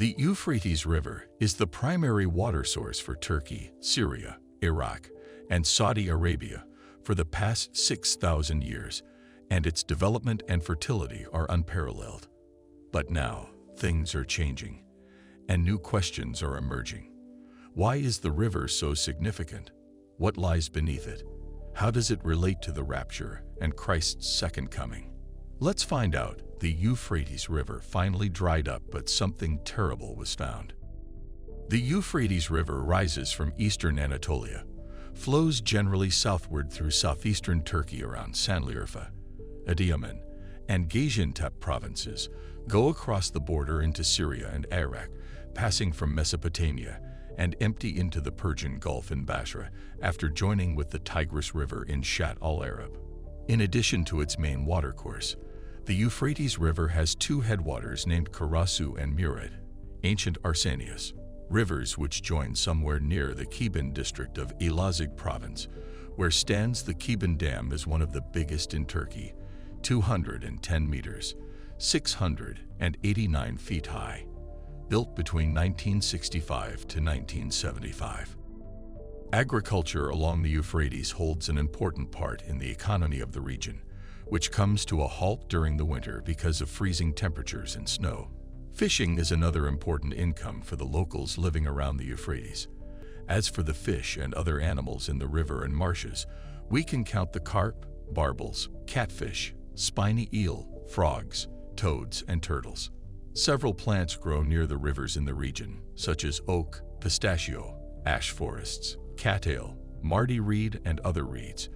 The Euphrates River is the primary water source for Turkey, Syria, Iraq, and Saudi Arabia for the past 6,000 years, and its development and fertility are unparalleled. But now, things are changing, and new questions are emerging. Why is the river so significant? What lies beneath it? How does it relate to the Rapture and Christ's second coming? Let's find out. The Euphrates River finally dried up, but something terrible was found. The Euphrates River rises from Eastern Anatolia, flows generally southward through southeastern Turkey around Sanliurfa, Adiyaman, and Gaziantep provinces, go across the border into Syria and Iraq, passing from Mesopotamia, and empty into the Persian Gulf in Basra after joining with the Tigris River in Shatt al-Arab. In addition to its main watercourse, the Euphrates River has two headwaters named Karasu and Murad, ancient Arsanias, rivers which join somewhere near the Keban district of Elazig province, where stands the Keban Dam is one of the biggest in Turkey, 210 meters, 689 feet high, built between 1965 to 1975. Agriculture along the Euphrates holds an important part in the economy of the region, which comes to a halt during the winter because of freezing temperatures and snow. Fishing is another important income for the locals living around the Euphrates. As for the fish and other animals in the river and marshes, we can count the carp, barbels, catfish, spiny eel, frogs, toads, and turtles. Several plants grow near the rivers in the region, such as oak, pistachio, ash forests, cattail, Mardi reed and other reeds,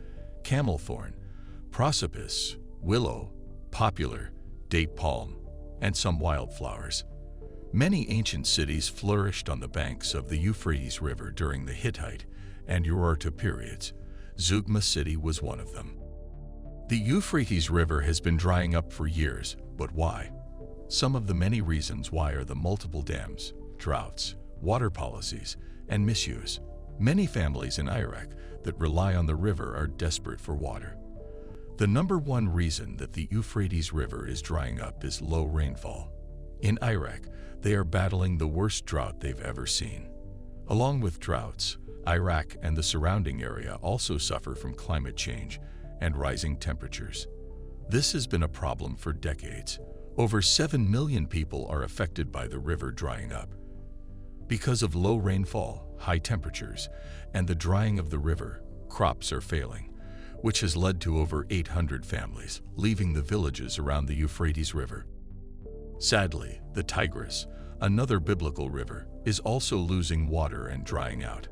camelthorn, prosopis, willow, poplar, date palm, and some wildflowers. Many ancient cities flourished on the banks of the Euphrates River during the Hittite and Urartu periods. Zugma city was one of them. The Euphrates River has been drying up for years, but why? Some of the many reasons why are the multiple dams, droughts, water policies, and misuse. Many families in Iraq that rely on the river are desperate for water. The number one reason that the Euphrates River is drying up is low rainfall. In Iraq, they are battling the worst drought they've ever seen. Along with droughts, Iraq and the surrounding area also suffer from climate change and rising temperatures. This has been a problem for decades. Over 7 million people are affected by the river drying up. Because of low rainfall, high temperatures, and the drying of the river, crops are failing, which has led to over 800 families leaving the villages around the Euphrates River. Sadly, the Tigris, another biblical river, is also losing water and drying out.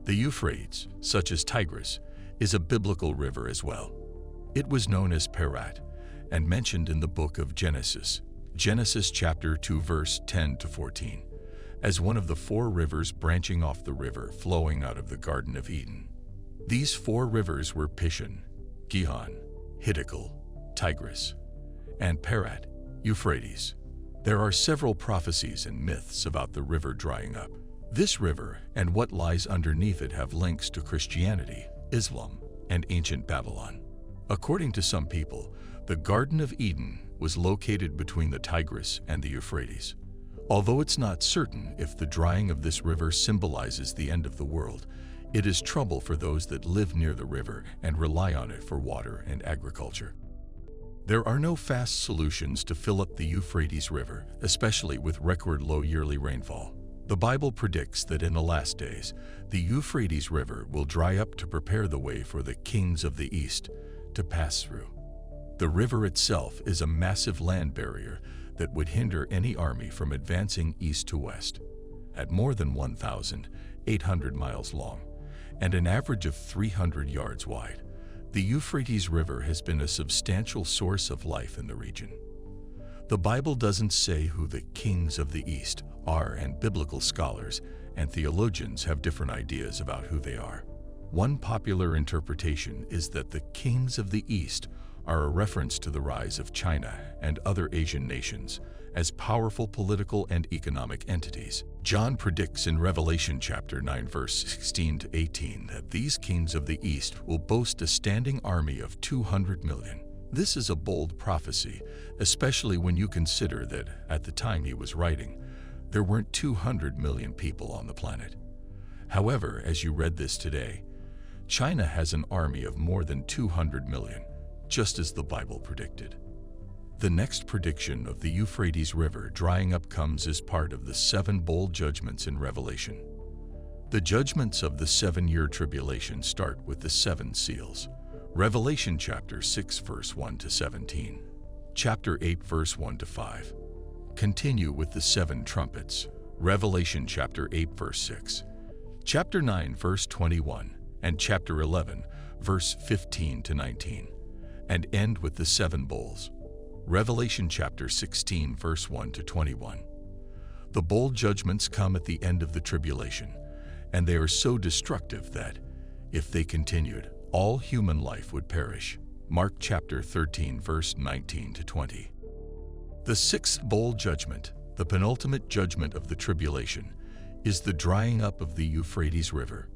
The Euphrates, such as Tigris, is a biblical river as well. It was known as Perat and mentioned in the book of Genesis, Genesis chapter 2 verse 10 to 14, as one of the 4 rivers branching off the river flowing out of the Garden of Eden. These 4 rivers were Pishon, Gihon, Hiddekel, Tigris, and Perat, Euphrates. There are several prophecies and myths about the river drying up. This river and what lies underneath it have links to Christianity, Islam, and ancient Babylon. According to some people, the Garden of Eden was located between the Tigris and the Euphrates. Although it's not certain if the drying of this river symbolizes the end of the world, it is trouble for those that live near the river and rely on it for water and agriculture. There are no fast solutions to fill up the Euphrates River, especially with record low yearly rainfall. The Bible predicts that in the last days, the Euphrates River will dry up to prepare the way for the kings of the East to pass through. The river itself is a massive land barrier that would hinder any army from advancing east to west. At more than 1,800 miles long and an average of 300 yards wide, the Euphrates River has been a substantial source of life in the region. The Bible doesn't say who the kings of the East are, and biblical scholars and theologians have different ideas about who they are. One popular interpretation is that the kings of the East are a reference to the rise of China and other Asian nations as powerful political and economic entities. John predicts in Revelation chapter 9 verse 16 to 18 that these kings of the East will boast a standing army of 200 million. This is a bold prophecy, especially when you consider that, at the time he was writing, there weren't 200 million people on the planet. However, as you read this today, China has an army of more than 200 million, just as the Bible predicted. The next prediction of the Euphrates River drying up comes as part of the 7 bowl judgments in Revelation. The judgments of the 7-year tribulation start with the 7 seals. Revelation chapter 6 verse 1 to 17. Chapter 8 verse 1 to 5. Continue with the 7 trumpets. Revelation chapter 8 verse 6. Chapter 9 verse 21 and chapter 11 verse 15 to 19. And end with the 7 bowls. Revelation chapter 16 verse 1 to 21. The bowl judgments come at the end of the tribulation, and they are so destructive that, if they continued, all human life would perish. Mark chapter 13 verse 19 to 20. The 6th bowl judgment, the penultimate judgment of the tribulation, is the drying up of the Euphrates River.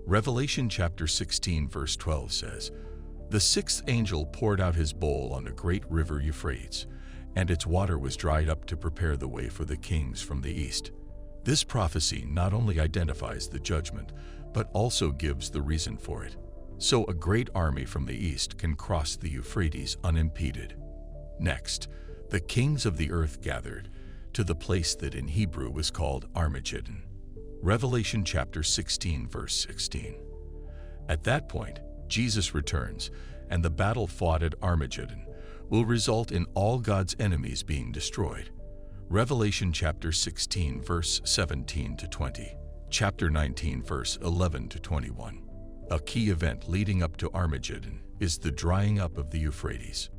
Revelation chapter 16 verse 12 says, "The 6th angel poured out his bowl on a great river Euphrates, and its water was dried up to prepare the way for the kings from the east." This prophecy not only identifies the judgment, but also gives the reason for it. So a great army from the east can cross the Euphrates unimpeded. Next, the kings of the earth gathered to the place that in Hebrew was called Armageddon. Revelation chapter 16 verse 16. At that point, Jesus returns, and the battle fought at Armageddon will result in all God's enemies being destroyed. Revelation chapter 16 verse 17 to 20, chapter 19 verse 11 to 21. A key event leading up to Armageddon is the drying up of the Euphrates.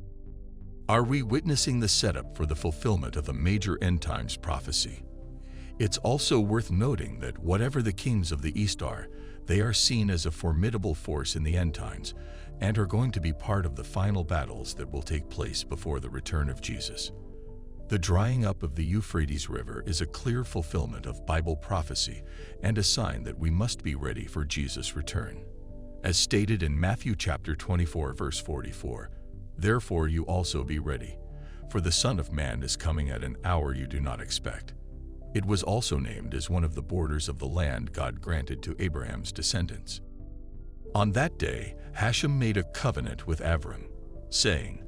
Are we witnessing the setup for the fulfillment of a major end times prophecy? It's also worth noting that whatever the kings of the East are, they are seen as a formidable force in the end times and are going to be part of the final battles that will take place before the return of Jesus. The drying up of the Euphrates River is a clear fulfillment of Bible prophecy and a sign that we must be ready for Jesus' return. As stated in Matthew chapter 24 verse 44, "Therefore you also be ready, for the Son of Man is coming at an hour you do not expect." It was also named as one of the borders of the land God granted to Abraham's descendants. On that day, Hashem made a covenant with Avram, saying,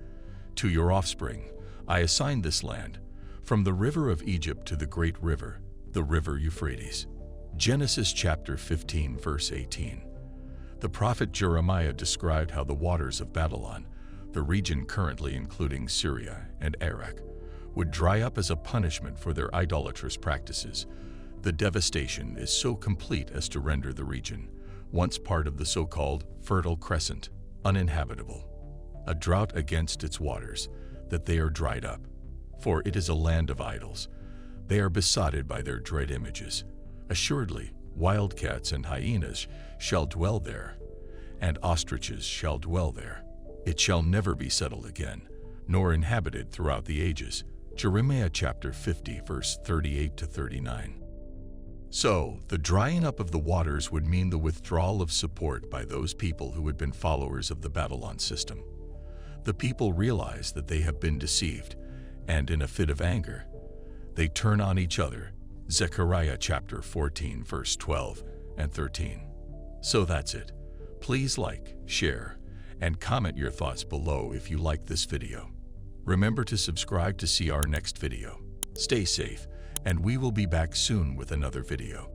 "To your offspring I assign this land, from the river of Egypt to the great river, the river Euphrates." Genesis chapter 15 verse 18. The prophet Jeremiah described how the waters of Babylon, the region currently including Syria and Iraq, would dry up as a punishment for their idolatrous practices. The devastation is so complete as to render the region, once part of the so-called Fertile Crescent, uninhabitable. A drought against its waters, that they are dried up. For it is a land of idols. They are besotted by their dread images. Assuredly, wildcats and hyenas shall dwell there, and ostriches shall dwell there. It shall never be settled again, nor inhabited throughout the ages. Jeremiah chapter 50 verse 38 to 39. So, the drying up of the waters would mean the withdrawal of support by those people who had been followers of the Babylon system. The people realize that they have been deceived, and in a fit of anger, they turn on each other. Zechariah chapter 14 verse 12 and 13. So that's it. Please like, share, and comment your thoughts below if you like this video. Remember to subscribe to see our next video. Stay safe, and we will be back soon with another video.